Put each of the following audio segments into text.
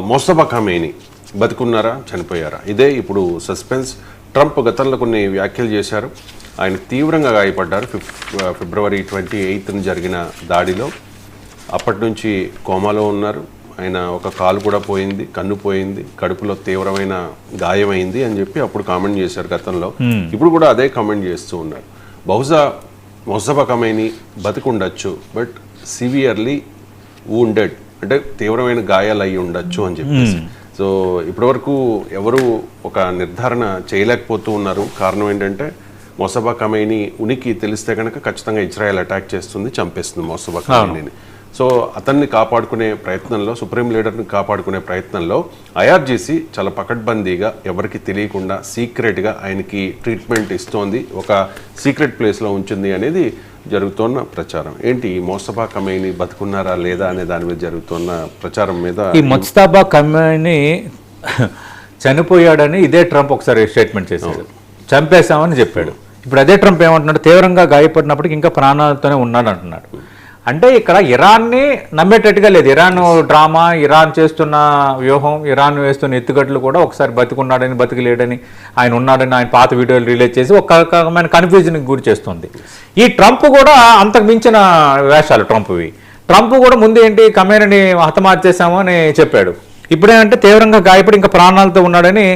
మొస్తఫా Khamenei బతుకున్నారా చనిపోయారా ఇదే ఇప్పుడు suspense. Trump గతంలో కొన్ని వ్యాఖ్యలు చేశారు. ఆయన తీవ్రంగా గాయపడ్డారు ఫిబ్రవరి 28న జరిగిన దాడిలో. అప్పటి నుంచి కోమాలో ఉన్నారు. ఆయన ఒక కాలు కూడా పోయింది, కన్ను పోయింది, కడుపులో తీవ్రమైన గాయమైంది అని చెప్పి అప్పుడు కామెంట్ చేశారు గతంలో. ఇప్పుడు కూడా అదే కామెంట్ చేస్తూ ఉన్నారు. బహుశా మొస్తఫా ఖమేనీ బతికుండొచ్చు, బట్ సివియర్లీ వూండెడ్, అంటే తీవ్రమైన గాయాలు అయి ఉండొచ్చు అని చెప్పేసి. సో ఇప్పటివరకు ఎవరు ఒక నిర్ధారణ చేయలేకపోతూ ఉన్నారు. కారణం ఏంటంటే మొస్తఫా ఖమేనీ ఉనికి తెలిస్తే కనుక ఖచ్చితంగా ఇజ్రాయెల్ అటాక్ చేస్తుంది, చంపేస్తుంది మొస్తఫా ఖమేనీని. సో అతన్ని కాపాడుకునే ప్రయత్నంలో, సుప్రీం లీడర్ని కాపాడుకునే ప్రయత్నంలో ఐఆర్జీసీ చాలా పకడ్బందీగా ఎవరికి తెలియకుండా సీక్రెట్గా ఆయనకి ట్రీట్మెంట్ ఇస్తోంది, ఒక సీక్రెట్ ప్లేస్లో ఉంచింది అనేది జరుగుతున్న ప్రచారం. ఏంటి మొస్తఫా ఖమేనీ బతుకున్నారా లేదా అనే దాని మీద జరుగుతున్న ప్రచారం మీద ఈ మొస్తఫా ఖమేనీ చనిపోయాడని ఇదే ట్రంప్ ఒకసారి స్టేట్మెంట్ చేశాడు, చంపేశామని చెప్పాడు. ఇప్పుడు అదే ట్రంప్ ఏమంటున్నాడు, తీవ్రంగా గాయపడినప్పటికీ ఇంకా ప్రాణాలతోనే ఉన్నాడు అంటున్నాడు. అంటే ఇక్కడ ఇరాన్ని నమ్మేటట్టుగా లేదు. ఇరాన్ డ్రామా, ఇరాన్ చేస్తున్న వ్యూహం, ఇరాన్ వేస్తున్న ఎత్తుగట్లు కూడా ఒకసారి బతికున్నాడని, బతికిలేడని, ఆయన ఉన్నాడని ఆయన పాత వీడియోలు రిలీజ్ చేసి ఒక రకమైన కన్ఫ్యూజన్కి గురి చేస్తుంది. ఈ ట్రంప్ కూడా అంతకు మించిన వేషాలు ట్రంప్వి. ట్రంప్ కూడా ముందు ఏంటి, ఖమేనీని హతమార్చేశాము అని చెప్పాడు. ఇప్పుడేంటే తీవ్రంగా గాయపడి ఇంకా ప్రాణాలతో ఉన్నాడని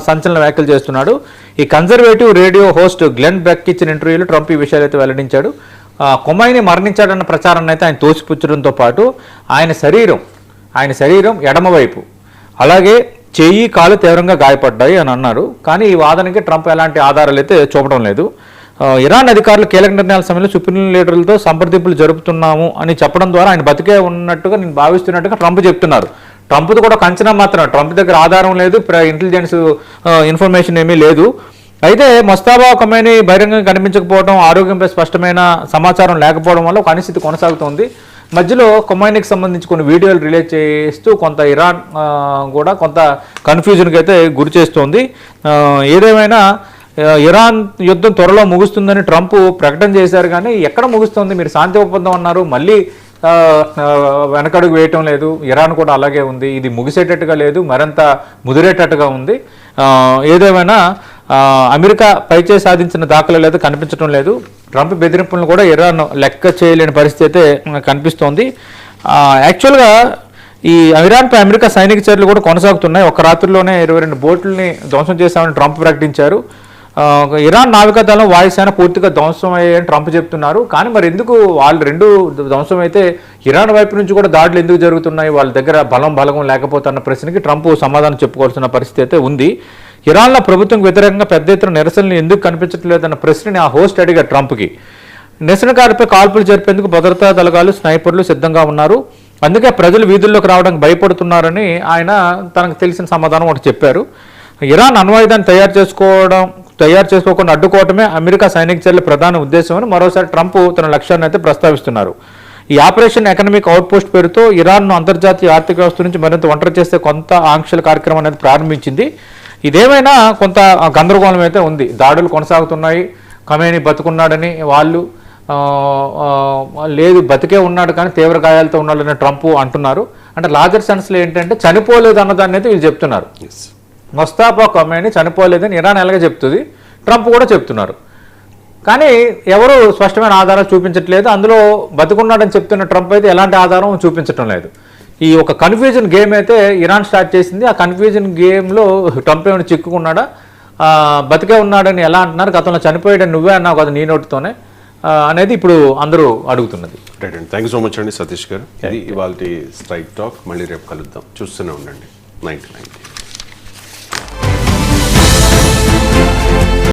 సంచలన వ్యాఖ్యలు చేస్తున్నాడు. ఈ conservative radio host Glenn Beck ఇచ్చిన ఇంటర్వ్యూలో ట్రంప్ ఈ విషయాలు అయితే వెల్లడించాడు. ఖొమైనీ మరణించాడన్న ప్రచారాన్ని అయితే ఆయన తోసిపుచ్చడంతో పాటు ఆయన శరీరం ఎడమవైపు, అలాగే చెయ్యి, కాలు తీవ్రంగా గాయపడ్డాయి అని అన్నారు. కానీ ఈ వాదనకి ట్రంప్ ఎలాంటి ఆధారాలు అయితే చూపడం లేదు. ఇరాన్ అధికారులు కీలక నిర్ణయాల సమయంలో సుప్రీం లీడర్లతో సంప్రదింపులు జరుపుతున్నాము అని చెప్పడం ద్వారా ఆయన బతికే ఉన్నట్టుగా నేను భావిస్తున్నట్టుగా ట్రంప్ చెప్తున్నారు. ట్రంప్ది కూడా కంచనా మాత్రం, ట్రంప్ దగ్గర ఆధారం లేదు, ఇంటెలిజెన్స్ ఇన్ఫర్మేషన్ ఏమీ లేదు. అయితే మొస్తఫా ఖమేనీ బహిరంగంగా కనిపించకపోవడం, ఆరోగ్యంపై స్పష్టమైన సమాచారం లేకపోవడం వల్ల ఒక అనిశ్చితి కొనసాగుతోంది. మధ్యలో ఖమేనీకి సంబంధించి కొన్ని వీడియోలు రిలీజ్ చేస్తూ కొంత ఇరాన్ కూడా కొంత కన్ఫ్యూజన్కి అయితే గురి చేస్తోంది. ఏదేమైనా ఇరాన్ యుద్ధం త్వరలో ముగుస్తుందని ట్రంప్ ప్రకటన చేశారు. కానీ ఎక్కడ ముగుస్తుంది, మీరు శాంతి ఒప్పందం అన్నారు, మళ్ళీ వెనకడుగు వేయటం లేదు. ఇరాన్ కూడా అలాగే ఉంది, ఇది ముగిసేటట్టుగా లేదు, మరింత ముదిరేటట్టుగా ఉంది. ఏదేమైనా అమెరికా పైచే సాధించిన దాఖలు అయితే కనిపించడం లేదు. ట్రంప్ బెదిరింపులను కూడా ఇరాన్ లెక్క చేయలేని పరిస్థితి అయితే కనిపిస్తోంది. యాక్చువల్గా ఈ ఇరాన్పై అమెరికా సైనిక చర్యలు కూడా కొనసాగుతున్నాయి. ఒక రాత్రిలోనే 22 బోట్లని ధ్వంసం చేశామని ట్రంప్ ప్రకటించారు. ఇరాన్ నావికాదళం, వాయుసేన పూర్తిగా ధ్వంసం అయ్యాయని ట్రంప్ చెప్తున్నారు. కానీ మరి ఎందుకు వాళ్ళు రెండు ధ్వంసం అయితే ఇరాన్ వైపు నుంచి కూడా దాడులు ఎందుకు జరుగుతున్నాయి, వాళ్ళ దగ్గర బలగం లేకపోతే అన్న ప్రశ్నకి ట్రంప్ సమాధానం చెప్పుకోవాల్సిన పరిస్థితి అయితే ఉంది. ఇరాన్లో ప్రభుత్వంకు వ్యతిరేకంగా పెద్ద ఎత్తున నిరసనలు ఎందుకు కనిపించట్లేదన్న ప్రశ్నని ఆ హోస్ట్ అడిగారు ట్రంప్కి. నిరసనకారులపై కాల్పులు జరిపేందుకు భద్రతా దళాలు, స్నైపర్లు సిద్ధంగా ఉన్నారు, అందుకే ప్రజలు వీధుల్లోకి రావడానికి భయపడుతున్నారని ఆయన తనకు తెలిసిన సమాధానం ఒకటి చెప్పారు. ఇరాన్ అణ్వాయుధాన్ని తయారు చేసుకోకుండా అడ్డుకోవటమే అమెరికా సైనిక చర్యల ప్రధాన ఉద్దేశం అని మరోసారి ట్రంప్ తన లక్ష్యాన్ని అయితే ప్రస్తావిస్తున్నారు. ఈ ఆపరేషన్ ఎకనామిక్ అవుట్పోస్ట్ పేరుతో ఇరాన్ను అంతర్జాతీయ ఆర్థిక వ్యవస్థ నుంచి మరింత ఒంటరి చేస్తే కొంత ఆంక్షల కార్యక్రమం అనేది ప్రారంభించింది. ఇదేమైనా కొంత గందరగోళం అయితే ఉంది. దాడులు కొనసాగుతున్నాయి. ఖమేనీ బతుకున్నాడని వాళ్ళు, లేదు బతికే ఉన్నాడు కానీ తీవ్ర గాయాలతో ఉన్నాడని ట్రంప్ అంటున్నారు. అంటే లార్జర్ సెన్స్లో ఏంటంటే చనిపోలేదు అన్నదాన్ని అయితే వీళ్ళు చెప్తున్నారు. మొస్తఫా ఖమేనీ చనిపోలేదని ఇరాన్ ఎలాగ చెప్తుంది, ట్రంప్ కూడా చెప్తున్నారు. కానీ ఎవరు స్పష్టమైన ఆధారాలు చూపించట్లేదు. అందులో బతుకున్నాడని చెప్తున్న ట్రంప్ అయితే ఎలాంటి ఆధారం చూపించడం లేదు. ఈ ఒక కన్ఫ్యూజన్ గేమ్ అయితే ఇరాన్ స్టార్ట్ చేసింది. ఆ కన్ఫ్యూజన్ గేమ్లో ట్రంప్ ఏమైనా చిక్కుకున్నాడా, బతికే ఉన్నాడని ఎలా అంటున్నారు, గతంలో చనిపోయాడని నువ్వే అన్నావు కదా నీ నోటితోనే అనేది ఇప్పుడు అందరూ అడుగుతున్నది. రైట్ అండి, థ్యాంక్ యూ సో మచ్ అండి సతీష్ గారు. ఇది ఇవాళ స్ట్రైట్ టాక్. మళ్ళీ రేపు కలుద్దాం. చూస్తూనే ఉండండి 99.